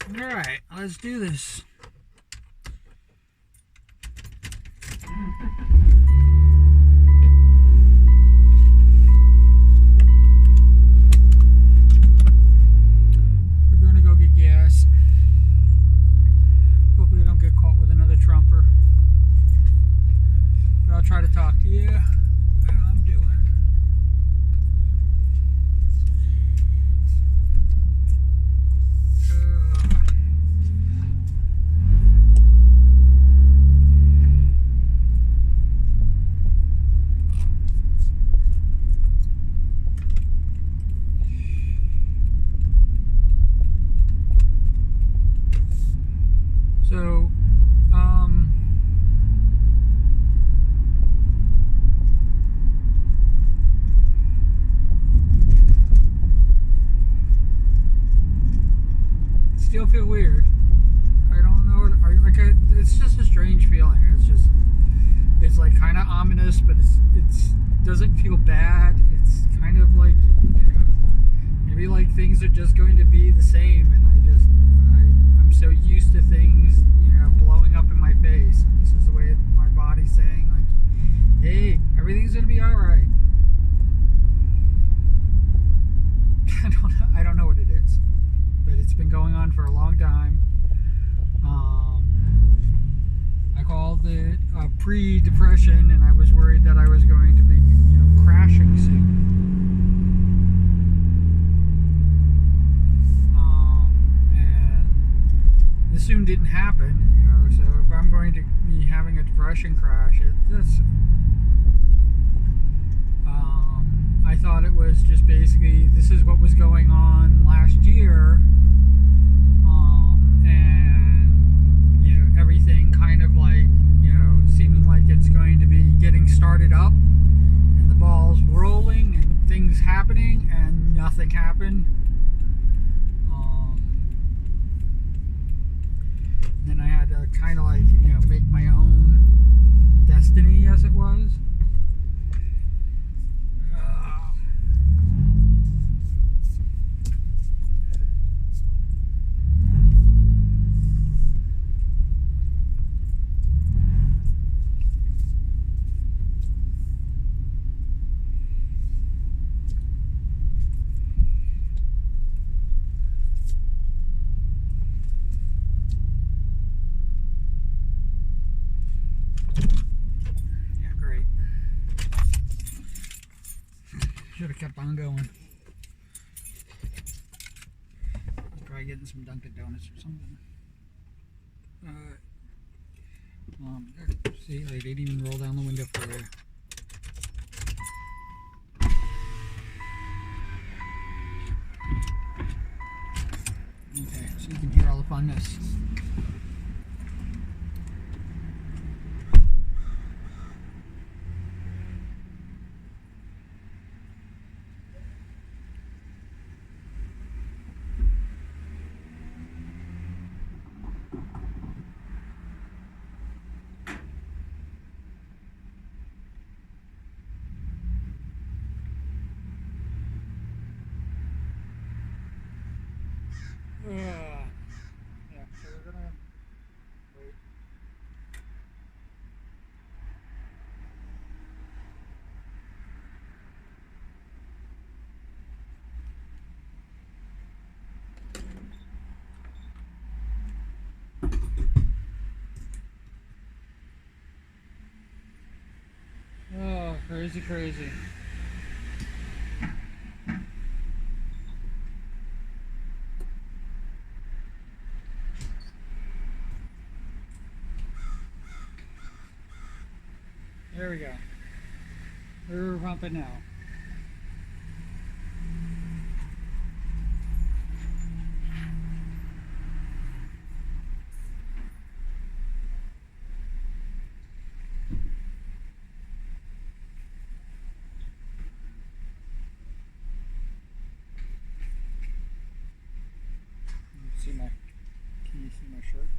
Alright, let's do this. We're going to go get gas. Hopefully I don't get caught with another Trumper. But I'll try to talk to you. How I'm doing. So, still feel weird. I don't know. It's just a strange feeling. It's like kind of ominous, but it's doesn't feel bad. It's kind of like, maybe like things are just going to be the same, and I'm so used to things, blowing up in my face. And this is the way my body's saying, like, hey, everything's gonna be all right. I don't know what it is, but it's been going on for a long time. I called it pre-depression, and I was worried that I was going to be, crashing soon. And this soon didn't happen, so if I'm going to be having a depression crash, I thought it was just basically, this is what was going on last year, and everything kind of like, seeming like it's going to be getting started up, and the ball's rolling, and things happening, and nothing happened. Then I had to kind of like, make my own destiny, as it was. Should have kept on going. Try getting some Dunkin' Donuts or something. See, they didn't even roll down the window for you. Okay, so you can hear all the funness. Yeah, so we're gonna wait. Oh, crazy. There we go. We're pumping now. Can you see my shirt?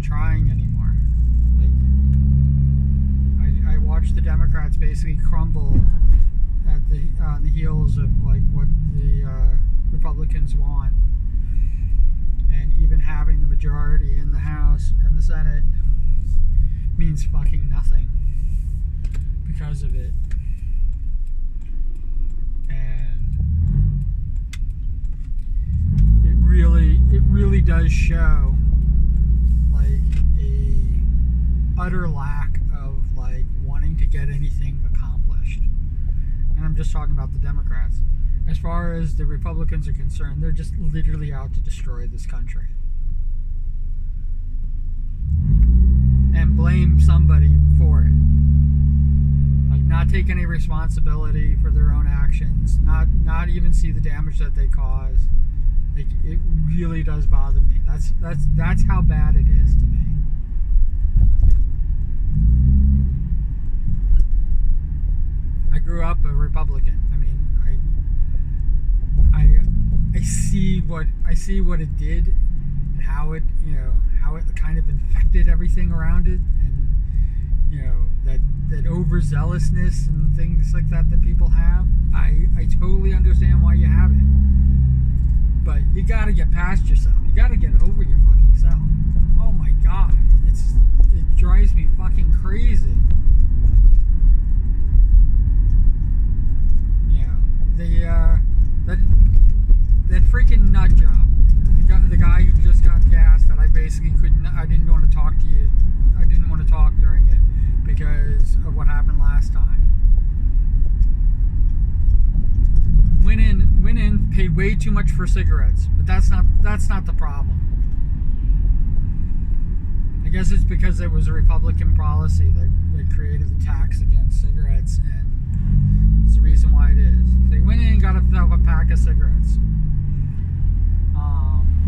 trying anymore. Like, I watched the Democrats basically crumble at on the heels of like what the Republicans want, and even having the majority in the House and the Senate means fucking nothing because of it. And it really does show like a utter lack of like wanting to get anything accomplished. And I'm just talking about the Democrats. As far as the Republicans are concerned, they're just literally out to destroy this country and blame somebody for it. Like, not take any responsibility for their own actions, not even see the damage that they cause. Like, it really does bother me. That's how bad it is to me. I grew up a Republican. I mean, I see what it did, and how it kind of infected everything around it, and that overzealousness and things like that people have. I totally understand why you have it, but you got to get past yourself. You got to get over your fucking self. Oh my God, it drives me fucking crazy. That freaking nut job, the guy who just got gassed, that I basically I didn't want to talk to you. I didn't want to talk during it because of what happened last time. Went in, paid way too much for cigarettes, but that's not the problem. I guess it's because it was a Republican policy that created the tax against cigarettes, and it's the reason why it is. So he went in and got himself a pack of cigarettes.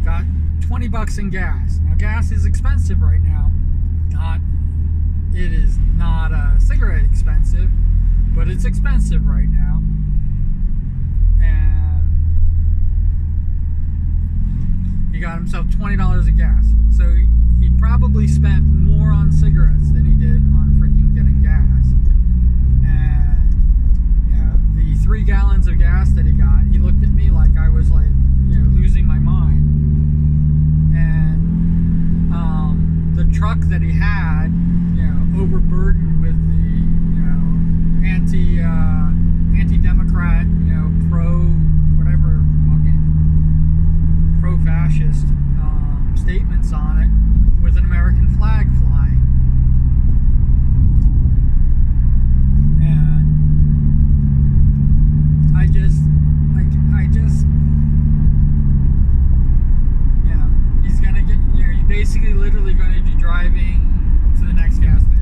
Got $20 in gas. Now, gas is expensive right now. It is not cigarette expensive, but it's expensive right now. And he got himself $20 of gas. So he probably spent more on cigarettes than he did on freaking getting gas. And the 3 gallons of gas that he got, he looked at me like I was like, losing my mind. And the truck that he had, overburdened with the, anti-democrat, pro-fascist statements on it, with an American flag flying. And I just he's gonna get, he's basically literally going to be driving to the next gas station.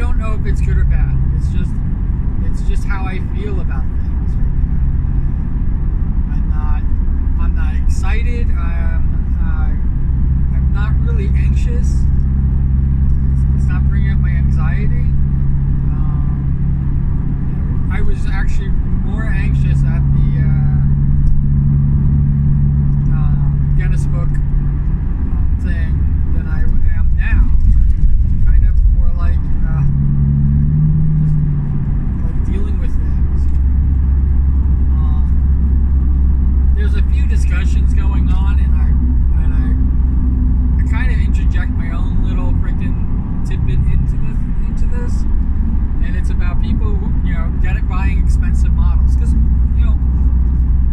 don't know if it's good or bad. It's just how I feel about things right now. I'm not excited. I'm not really anxious. It's not bringing up my anxiety. I was actually more anxious at the Guinness Book thing than I am now. Kind of more like just like dealing with things. There's a few discussions going on, and I kind of interject my own little freaking tidbit into this, and it's about people who, buying expensive models, because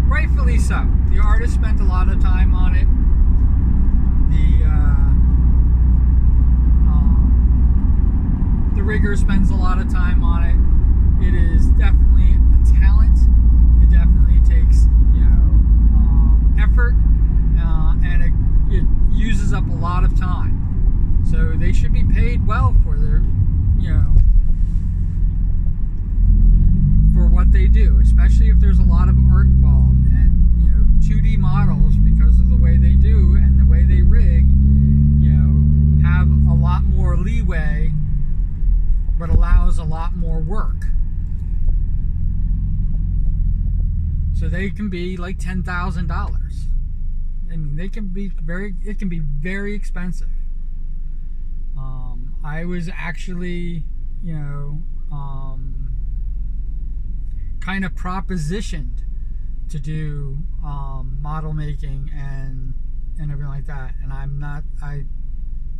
rightfully so. The artist spent a lot of time on it. The rigger spends a lot of time on it. It is definitely a talent. It definitely takes effort, and it uses up a lot of time. So they should be paid well for their for what they do, especially if there's a lot of art involved. And 2D models, because of the way they do and the way they rig, have a lot more leeway, but allows a lot more work. So they can be like $10,000. I mean, it can be very expensive. I was actually, kind of propositioned to do model making and everything like that, and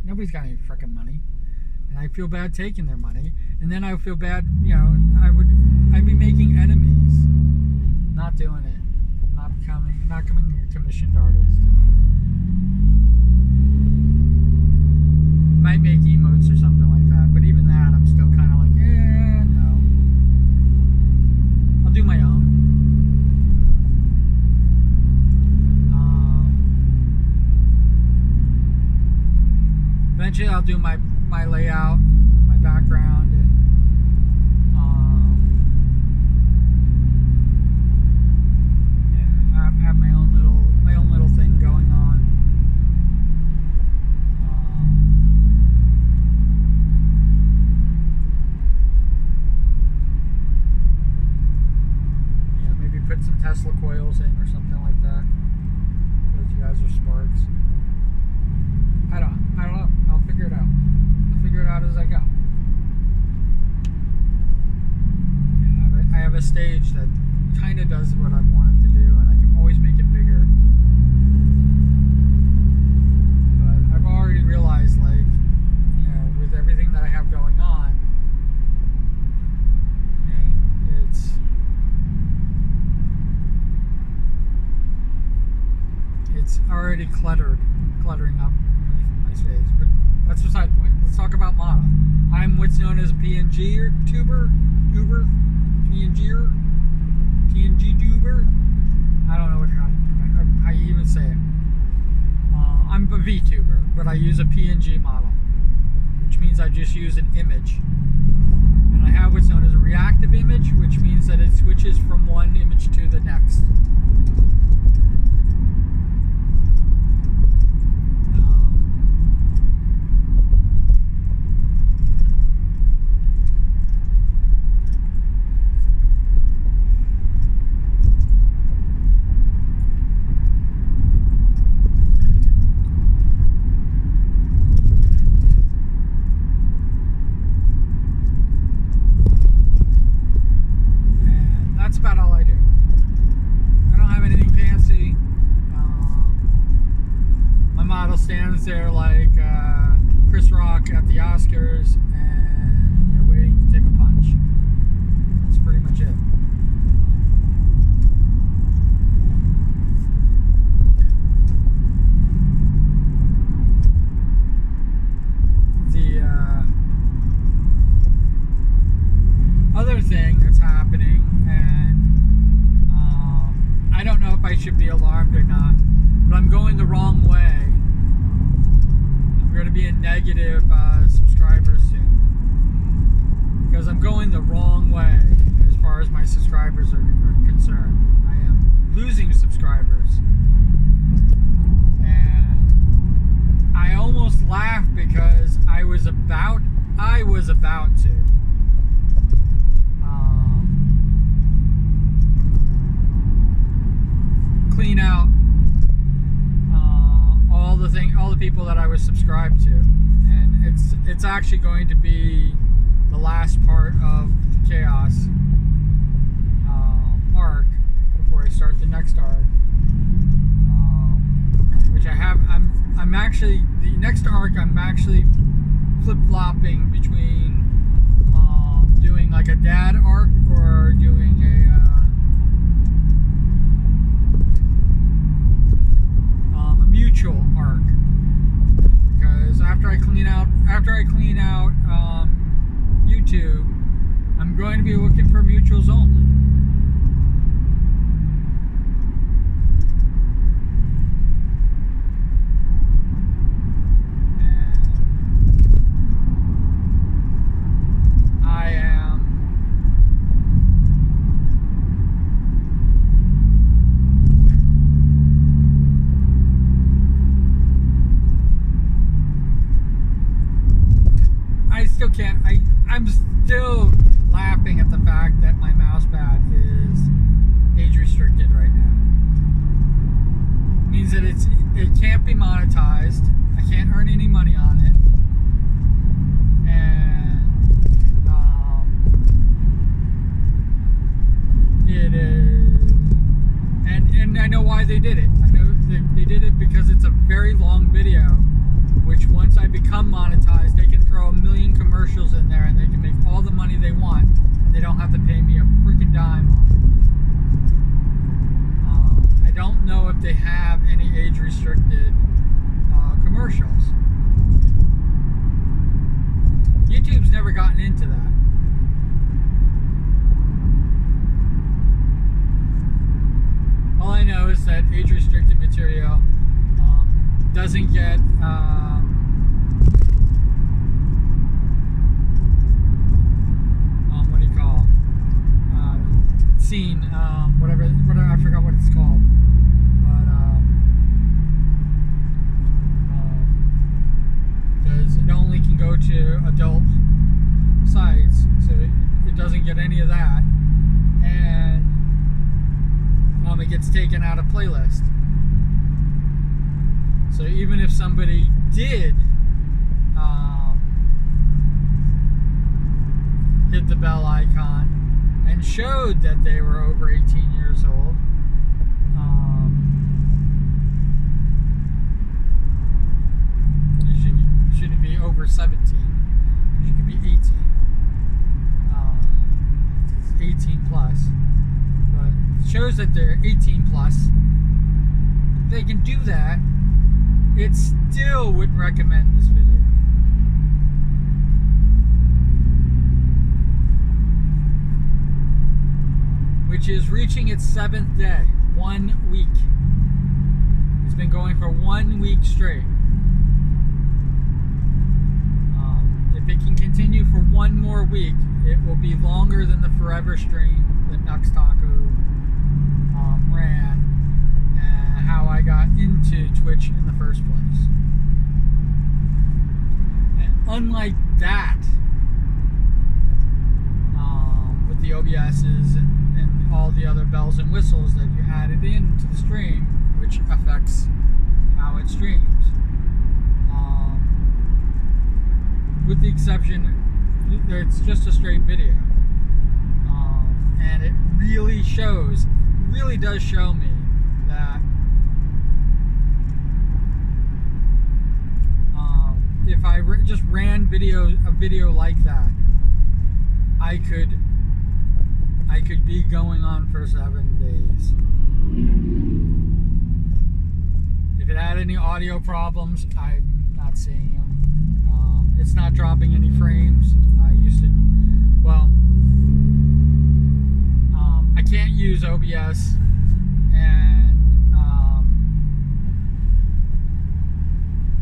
nobody's got any freaking money, and I feel bad taking their money, and then I feel bad, I'd be making enemies, not doing it, not becoming a commissioned artist. Might make emotes or something like that, but even that, I'm still kind of like, no. I'll do my own. Eventually I'll do my layout, my background, and have my own little thing going on. Maybe put some Tesla coils in or something like that. Those guys are sparks. I don't know. I'll figure it out. I'll figure it out as I go. I have a stage that kind of does what I wanted to do, and I can always make it bigger. But I've already realized, with everything that I have going on, it's already cluttering up my space. But that's beside the point. Let's talk about model. I'm what's known as a PNG tuber, PNG tuber. I don't know how you even say it. I'm a VTuber, but I use a PNG model, which means I just use an image. And I have what's known as a reactive image, which means that it switches from one image to the next. That's about all I do. I don't have anything fancy. My model stands there like Chris Rock at the Oscars and waiting to take a punch. That's pretty much it. The other thing that's happening, and I don't know if I should be alarmed or not, but I'm going the wrong way. I'm going to be a negative subscriber soon. way as far as my subscribers are concerned. I am losing subscribers. And I almost laughed because I was about to clean out all the people that I was subscribed to, and it's actually going to be the last part of the chaos arc before I start the next arc, which I have. I'm actually the next arc. I'm actually flip-flopping between doing like a dad arc or doing a mutual arc, because after I clean out YouTube, I'm going to be looking for mutuals only. I'm still laughing at the fact that my mouse pad is age restricted right now. It means that it can't be monetized. I can't earn any money on it. And it is, and I know why they did it. I know they did it because it's a very long video, which once I become monetized, they can throw a million commercials in there and they can make all the money they want. They don't have to pay me a freaking dime on it. I don't know if they have any age-restricted commercials. YouTube's never gotten into that. All I know is that age-restricted material doesn't get what do you call seen, whatever I forgot what it's called, but because it only can go to adult sites, so it doesn't get any of that, and it gets taken out of playlist. So even if somebody did hit the bell icon and showed that they were over 18 years old, you shouldn't be over 17. You could be 18. It's 18 plus, but it shows that they're 18 plus. If they can do that, it still wouldn't recommend this video. Which is reaching its 7th day. 1 week. It's been going for 1 week straight. If it can continue for one more week, it will be longer than the forever stream that Nuxtaku ran, and how I got into Twitch in the first place. And unlike that, with the OBSs and all the other bells and whistles that you added into the stream, which affects how it streams, with the exception, it's just a straight video, and it really does show me that if I just ran a video like that, I could be going on for 7 days. If it had any audio problems, I'm not seeing them. It's not dropping any frames. I can't use OBS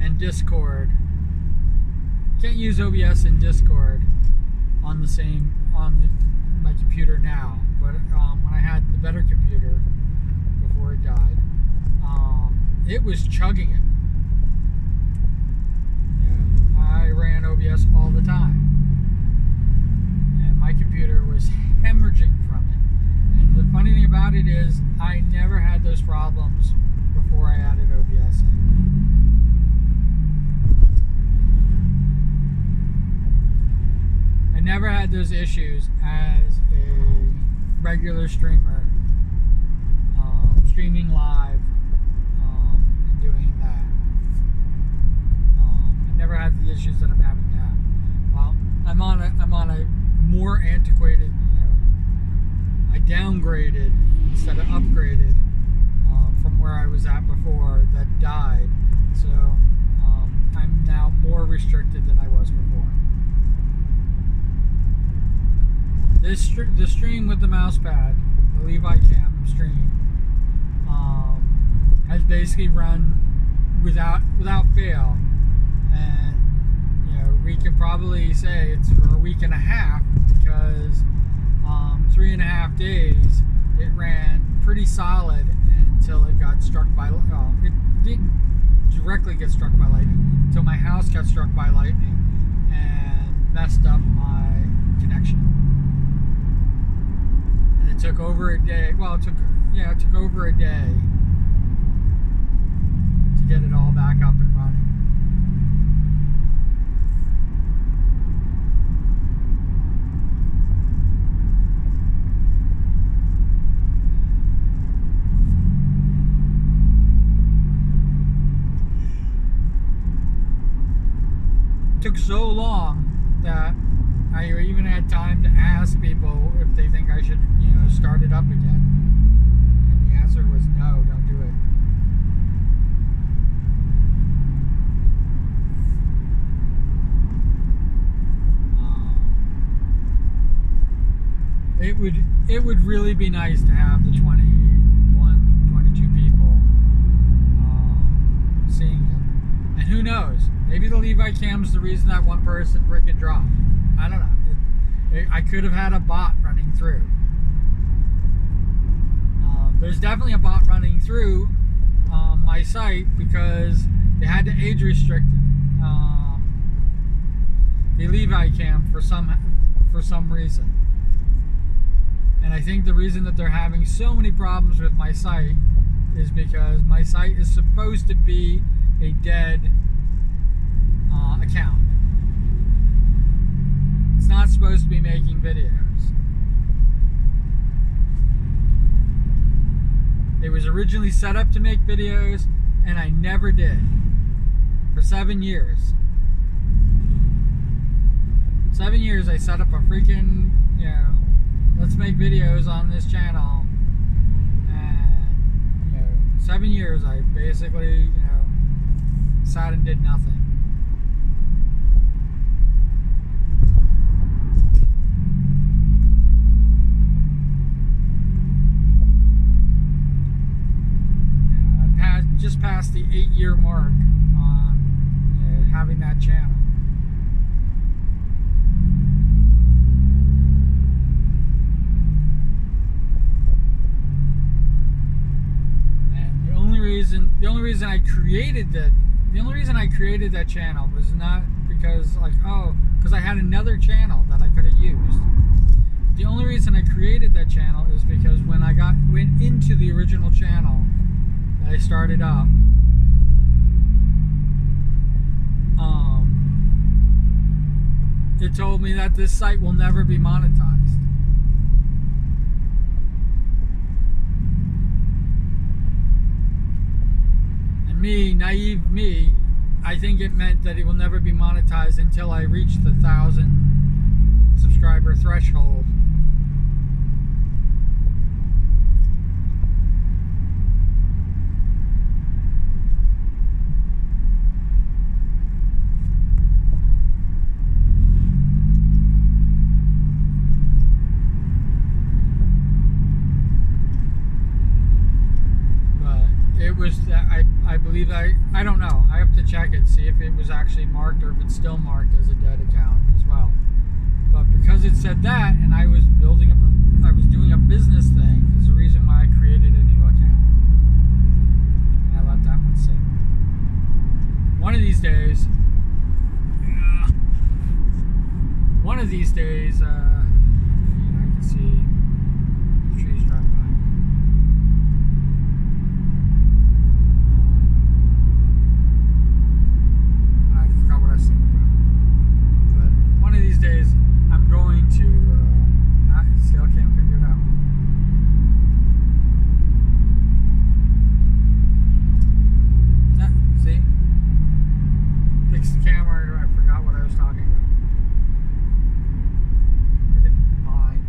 and Discord. Can't use OBS and Discord my computer now. But when I had the better computer before it died, it was chugging it. Yeah, I ran OBS all the time, and my computer was hemorrhaging from it. And the funny thing about it is, I never had those problems before I added OBS in. I never had those issues as a regular streamer, streaming live and doing that. I never had the issues that I'm having now. Well, I'm on a more antiquated, I downgraded instead of upgraded from where I was at before that died. So I'm now more restricted than I was before. The stream with the mouse pad, the Levi Cam stream, has basically run without fail, and we can probably say it's for a week and a half, because 3.5 days it ran pretty solid until it got struck by it didn't directly get struck by lightning until my house got struck by lightning and messed up my connection. It took over a day. Well, it took over a day to get it all back up and running. It took so long that I even had time to ask people if they think I should, start it up again. And the answer was no, don't do it. It would really be nice to have the 21, 22 people seeing it. And who knows? Maybe the Levi Cam's the reason that one person freaking dropped. I don't know. I could have had a bot running through. There's definitely a bot running through my site because they had to age restrict the Levi Cam for some reason. And I think the reason that they're having so many problems with my site is because my site is supposed to be a dead account. It's not supposed to be making videos. It was originally set up to make videos, and I never did. For 7 years. 7 years I set up a freaking, let's make videos on this channel. And, 7 years I basically, sat and did nothing. Just past the 8-year mark on having that channel. And the only reason I created that channel was not because because I had another channel that I could have used. The only reason I created that channel is because when I went into the original channel I started up, it told me that this site will never be monetized. And me, naive me, I think it meant that it will never be monetized until I reach the 1,000 subscriber threshold. I believe I don't know. I have to check it, see if it was actually marked or if it's still marked as a dead account as well. But because it said that, and I was I was doing a business thing, is the reason why I created a new account. And I let that one sit. One of these days, I can see the trees driving by. I forgot what I was thinking about. But one of these days, I'm going to. I still can't figure it out. See? Fix the camera. I forgot what I was talking about. Freaking mind.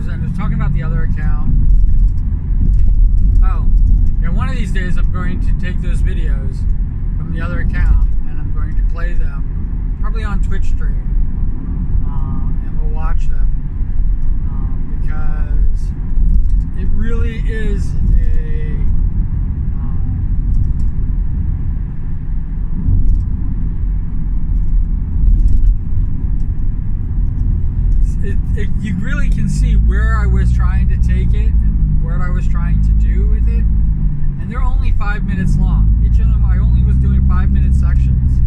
I was talking about the other account. Oh, yeah, one of these days I'm going to take those videos from the other account and I'm going to play them, probably on Twitch stream, and we'll watch them, because it really is you really can see where I was trying to take it and what I was trying to do with it, and they're only 5 minutes long. Each of them, I only was doing 5-minute sections,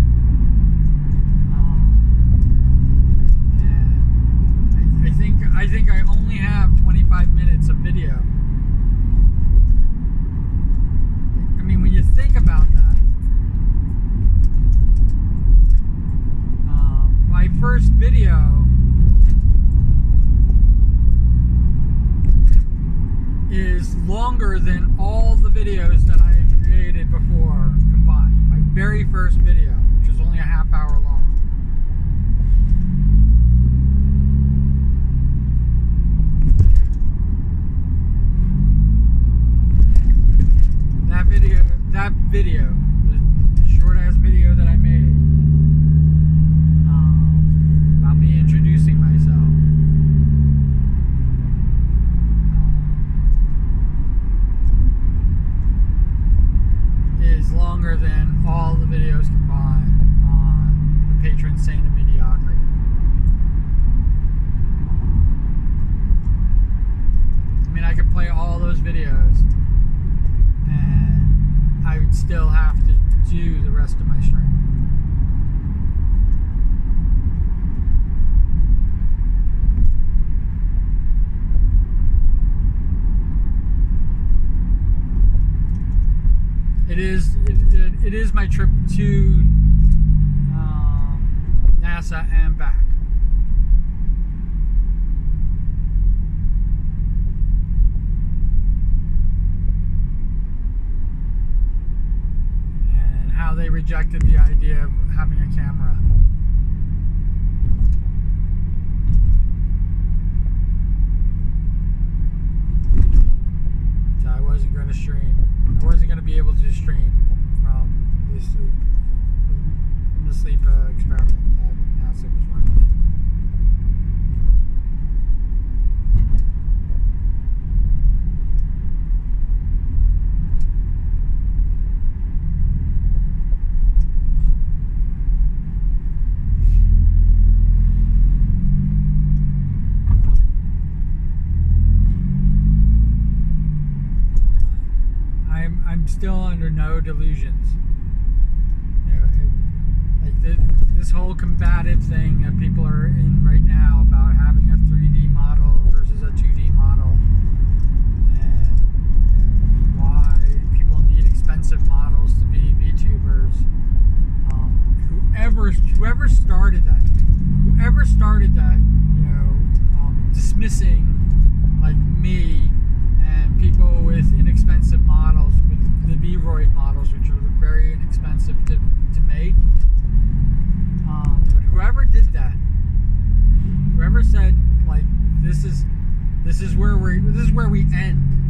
and I think I only have 25 minutes of video. I mean, when you think about that, my first video is longer than all the videos that I created before combined. My very first video, which was only a half hour long. That video, the short ass video that I made, about me introducing myself, is longer than all the videos combined on the patron saint of mediocrity. I mean, I could play all those videos and I would still have to do the rest of my stream. It is my trip to NASA and back. And how they rejected the idea of having a camera. So I wasn't going to stream. I wasn't going to be able to stream from the sleep experiment that NASA was running. I'm still under no delusions. You know, like this whole combative thing that people are in right now about having a 3D model versus a 2D model, and why people need expensive models to be VTubers. Whoever started that, dismissing like me and people with inexpensive models, with the V-Roid models, which are very inexpensive to make. But whoever did that, whoever said like this is where we end.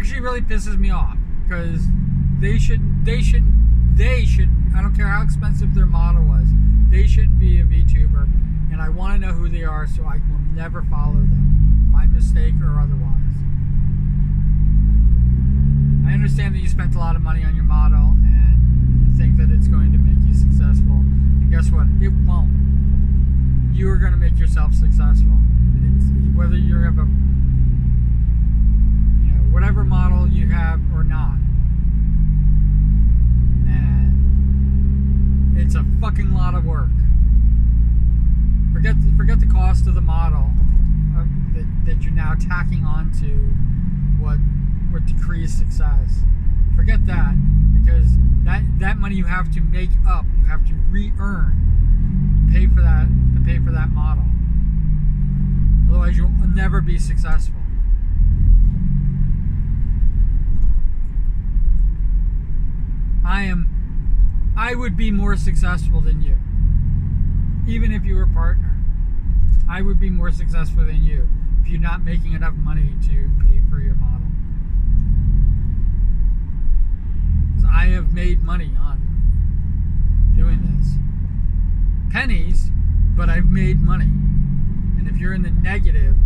actually really pisses me off, because they should, I don't care how expensive their model was, they shouldn't be a VTuber, and I want to know who they are so I will never follow them, by mistake or otherwise. I understand that you spent a lot of money on your model and you think that it's going to make you successful, and guess what? It won't. You are going to make yourself successful. And it's, whether you have a, whatever model you have or not. And it's a fucking lot of work. Forget the cost of the model that you're now tacking onto what decrees success. Forget that, because that money you have to make up, you have to re-earn to pay for that model. Otherwise, you'll never be successful. I would be more successful than you. Even if you were a partner, I would be more successful than you if you're not making enough money to pay for your model. Because I have made money on doing this. Pennies, but I've made money. And if you're in the negative,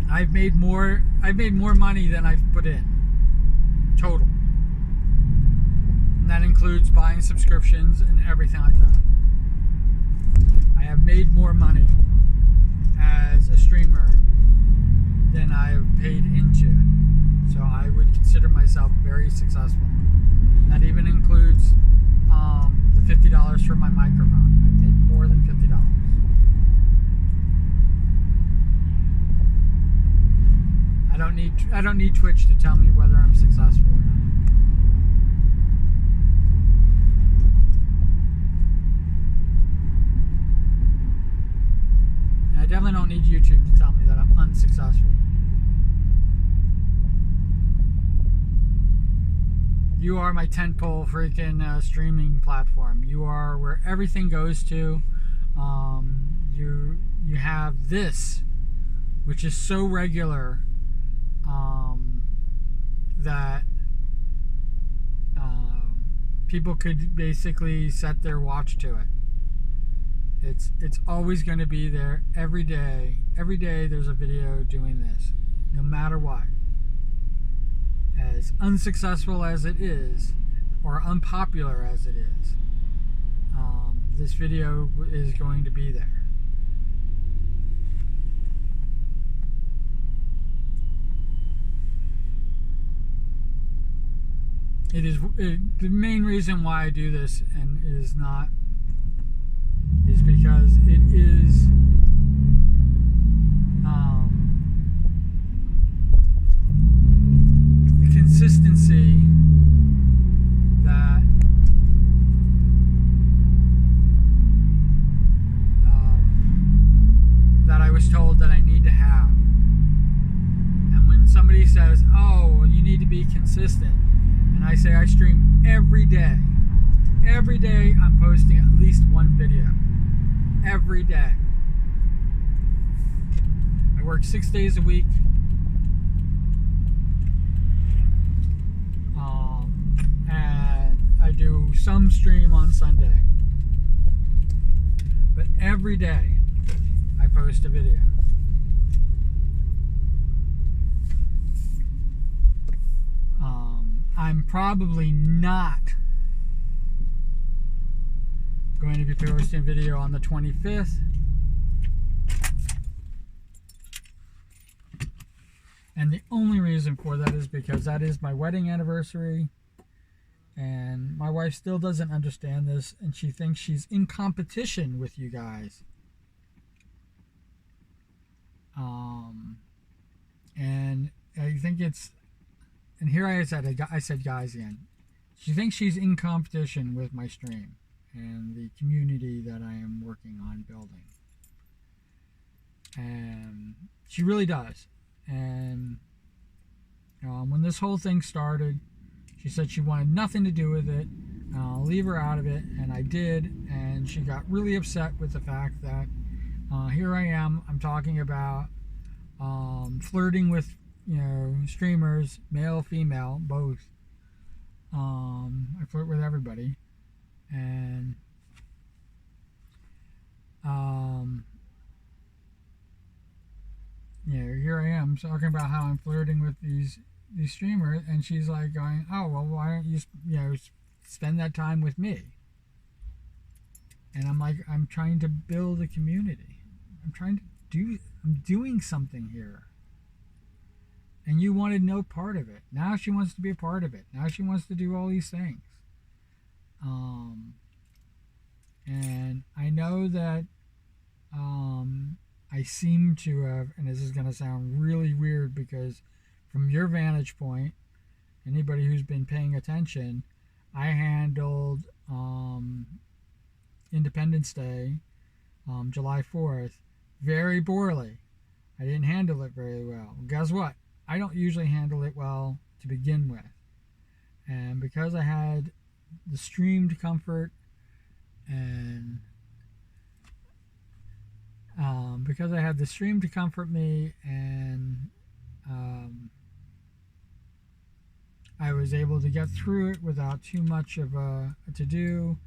I've made more money than I've put in. Total. And that includes buying subscriptions and everything like that. I have made more money as a streamer than I have paid into it. So I would consider myself very successful. And that even includes the $50 for my microphone. I've made more than $50. I don't need Twitch to tell me whether I'm successful or not. And I definitely don't need YouTube to tell me that I'm unsuccessful. You are my tentpole freaking streaming platform. You are where everything goes to. You have this, which is so regular that people could basically set their watch to it. It's always going to be there every day. Every day there's a video doing this, no matter what. As unsuccessful as it is, or unpopular as it is, this video is going to be there. The main reason why I do this is because it is the consistency that I was told that I need to have. And when somebody says, "Oh, you need to be consistent," and I say I stream every day. Every day I'm posting at least one video. Every day. I work 6 days a week. And I do some stream on Sunday. But every day I post a video. I'm probably not going to be posting a video on the 25th. And the only reason for that is because that is my wedding anniversary. And my wife still doesn't understand this, and she thinks she's in competition with you guys. And I think it's, and here I said guys again. She thinks she's in competition with my stream and the community that I am working on building. And she really does. And when this whole thing started, she said she wanted nothing to do with it. I'll leave her out of it, and I did. And she got really upset with the fact that here I am. I'm talking about flirting with streamers, male, female, both. I flirt with everybody, and um, here I am talking about how I'm flirting with these streamers, and she's like going, "Oh well, why don't you spend that time with me?" And I'm like, I'm trying to build a community. I'm trying to I'm doing something here. And you wanted no part of it. Now she wants to be a part of it. Now she wants to do all these things. Um, and I know that I seem to have, and this is going to sound really weird because from your vantage point, anybody who's been paying attention, I handled Independence Day, July 4th, very poorly. I didn't handle it very well. Guess what? I don't usually handle it well to begin with. And because I had the streamed comfort and because I had the stream to comfort me, and I was able to get through it without too much of a to do.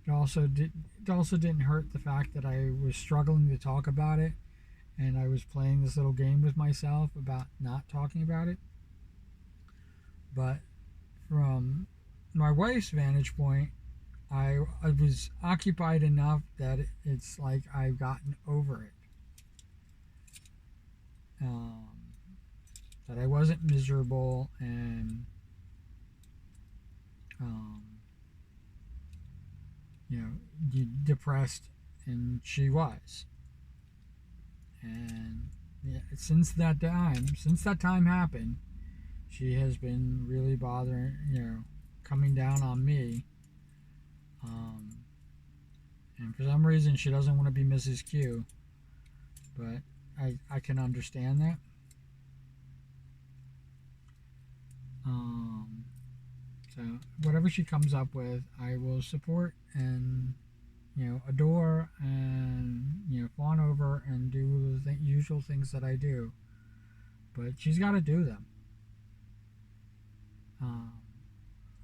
It also didn't hurt the fact that I was struggling to talk about it, and I was playing this little game with myself about not talking about it. But from my wife's vantage point, I was occupied enough that it's like I've gotten over it. Um, that I wasn't miserable and um, depressed, and she was. And yeah, since that time happened, she has been really bothering, coming down on me. And for some reason, she doesn't want to be Mrs. Q, but I can understand that. So whatever she comes up with, I will support and adore and fawn over and do the usual things that I do. But she's got to do them. Um,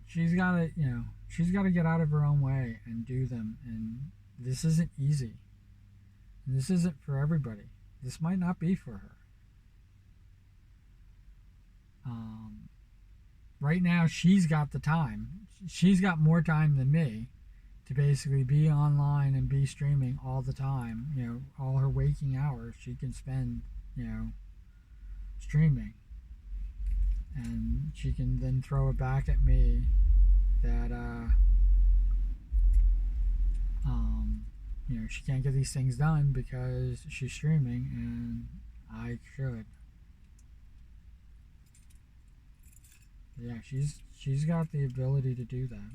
she's got to get out of her own way and do them. And this isn't easy. And this isn't for everybody. This might not be for her. Right now, she's got the time. She's got more time than me to basically be online and be streaming all the time. All her waking hours she can spend, streaming. And she can then throw it back at me that, she can't get these things done because she's streaming and I should. Yeah, she's got the ability to do that.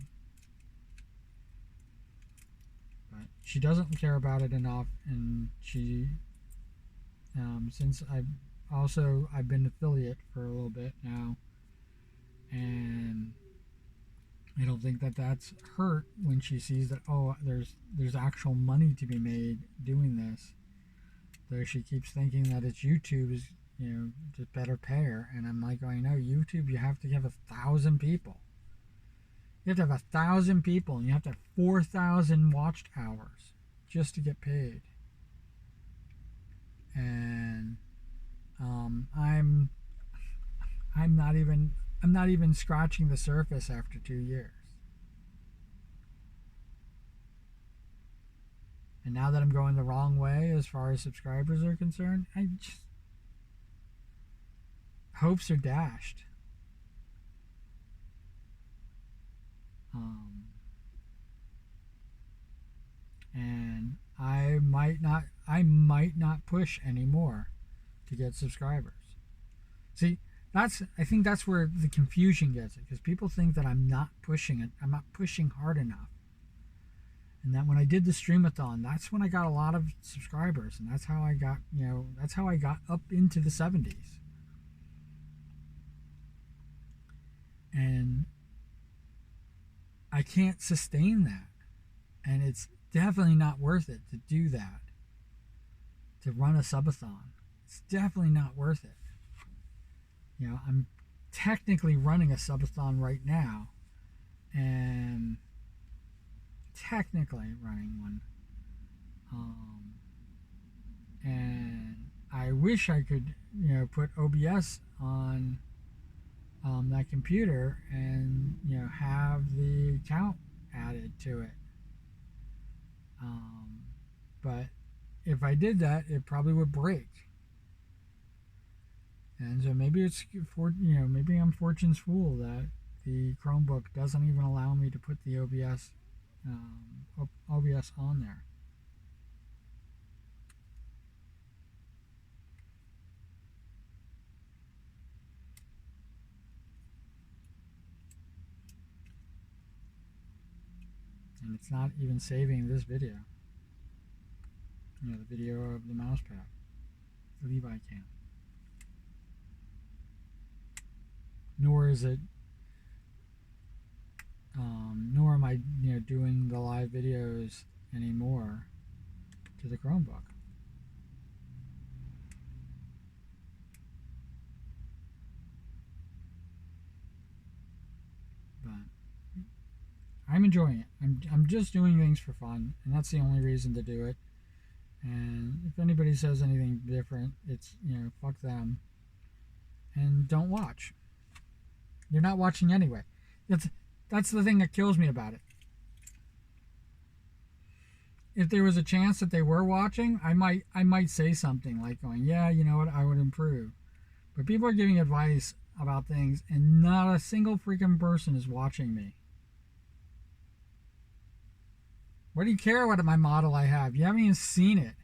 But she doesn't care about it enough, and she since I've been affiliate for a little bit now, and I don't think that that's hurt when she sees that there's actual money to be made doing this. Though she keeps thinking that it's YouTube is just better payer, and I'm like, no, YouTube you have to have 1,000 people. You have to have 1,000 people, and you have to have 4,000 watched hours just to get paid. And I'm not even scratching the surface after 2 years. And now that I'm going the wrong way as far as subscribers are concerned, hopes are dashed. And I might not push anymore to get subscribers. See, I think that's where the confusion gets it, because people think that I'm not pushing it. I'm not pushing hard enough. And that when I did the streamathon, that's when I got a lot of subscribers, and that's how I got up into the 70s. And I can't sustain that. And it's definitely not worth it to do that, to run a subathon. It's definitely not worth it. I'm technically running a subathon right now, and technically running one. And I wish I could, put OBS on that computer and, have the count added to it. But if I did that, it probably would break. And so maybe maybe I'm fortune's fool that the Chromebook doesn't even allow me to put the OBS on there. And it's not even saving this video. The video of the mouse pad, the Levi cam. Nor is it, nor am I, doing the live videos anymore to the Chromebook. But I'm enjoying it. I'm just doing things for fun, and that's the only reason to do it. And if anybody says anything different, it's, fuck them. And don't watch. You're not watching anyway. That's the thing that kills me about it. If there was a chance that they were watching, I might say something like going, yeah, you know what, I would improve. But people are giving advice about things, and not a single freaking person is watching me. What do you care what my model I have? You haven't even seen it.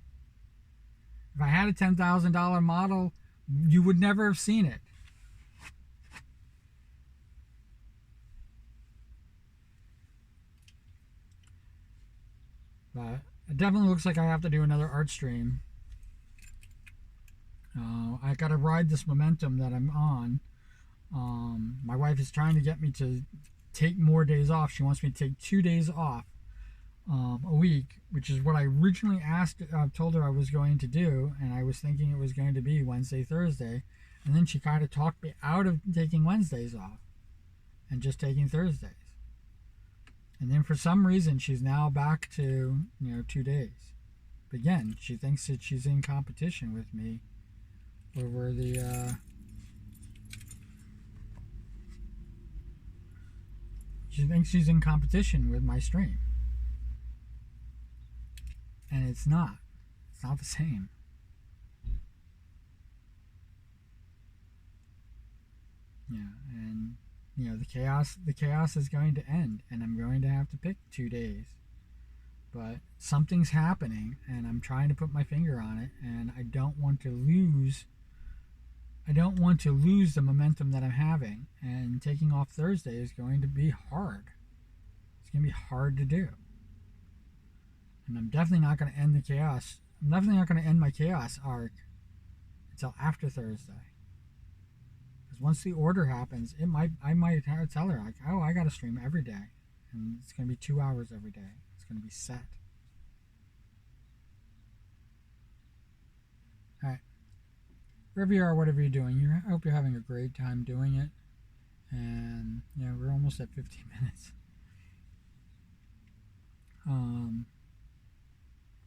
If I had a $10,000 model, you would never have seen it. But it definitely looks like I have to do another art stream. I got to ride this momentum that I'm on. My wife is trying to get me to take more days off. She wants me to take 2 days off a week, which is what I originally told her I was going to do, and I was thinking it was going to be Wednesday, Thursday, and then she kind of talked me out of taking Wednesdays off and just taking Thursdays. And then for some reason she's now back to 2 days. But again, she thinks that she's in competition with me over the she thinks she's in competition with my stream. And it's not. It's not the same. And the chaos is going to end, and I'm going to have to pick 2 days. But something's happening, and I'm trying to put my finger on it, and I don't want to lose the momentum that I'm having, and taking off Thursday is going to be hard. It's going to be hard to do. And I'm definitely not going to end the chaos. I'm definitely not going to end my chaos arc until after Thursday. Because once the order happens, I might tell her, like, oh, I got to stream every day. And it's going to be 2 hours every day. It's going to be set. Alright. Wherever you are, whatever you're doing, I hope you're having a great time doing it. And, we're almost at 15 minutes.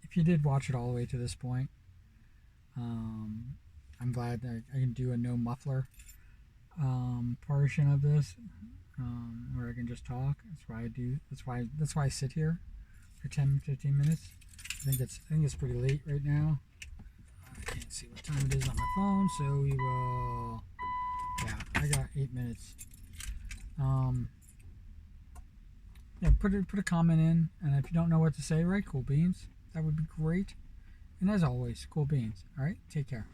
If you did watch it all the way to this point, I'm glad that I can do a no muffler portion of this, where I can just talk. That's why I do. That's why I sit here for 10-15 minutes. I think it's pretty late right now. I can't see what time it is on my phone, so we will. Yeah, I got 8 minutes. Yeah, put a comment in, and if you don't know what to say, write cool beans. That would be great. And as always, cool beans. All right, take care.